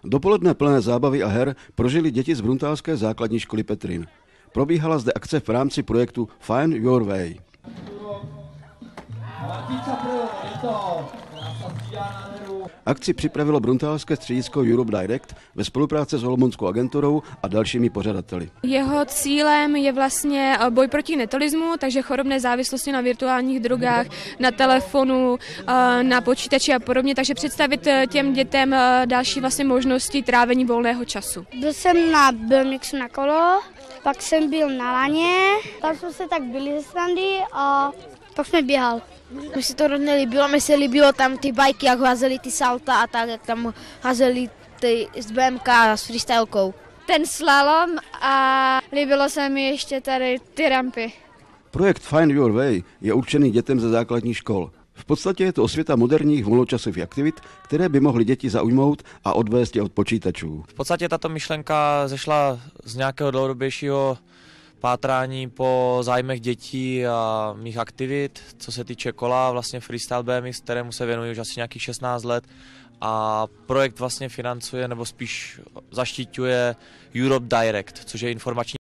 Dopoledne plné zábavy a her prožili děti z Bruntálské základní školy Petrin. Probíhala zde akce v rámci projektu Find Your Way. Akci připravilo Bruntálské středisko Europe Direct ve spolupráci s Olomouckou agenturou a dalšími pořadateli. Jeho cílem je vlastně boj proti netolismu, takže chorobné závislosti na virtuálních drogách, na telefonu, na počítači a podobně, takže představit těm dětem další vlastně možnosti trávení volného času. Byl jsem na BMXu na kolo, pak jsem byl na laně, tam jsme se tak byli ze srandy a pak jsme běhal. Mně se to hrozně líbilo, mně se líbilo tam ty bajky, jak házeli ty salta a tak, jak tam házeli ty z BMK s freestylkou. Ten slalom a líbilo se mi ještě tady ty rampy. Projekt Find Your Way je určený dětem ze základních škol. V podstatě je to osvěta moderních volnočasových aktivit, které by mohly děti zaujmout a odvést je od počítačů. V podstatě tato myšlenka zešla z nějakého dlouhodobějšího pátrání po zájmech dětí a mých aktivit, co se týče kola, vlastně freestyle BMX, kterému se věnuji už asi nějakých 16 let. A projekt vlastně financuje, nebo spíš zaštiťuje Europe Direct, což je informační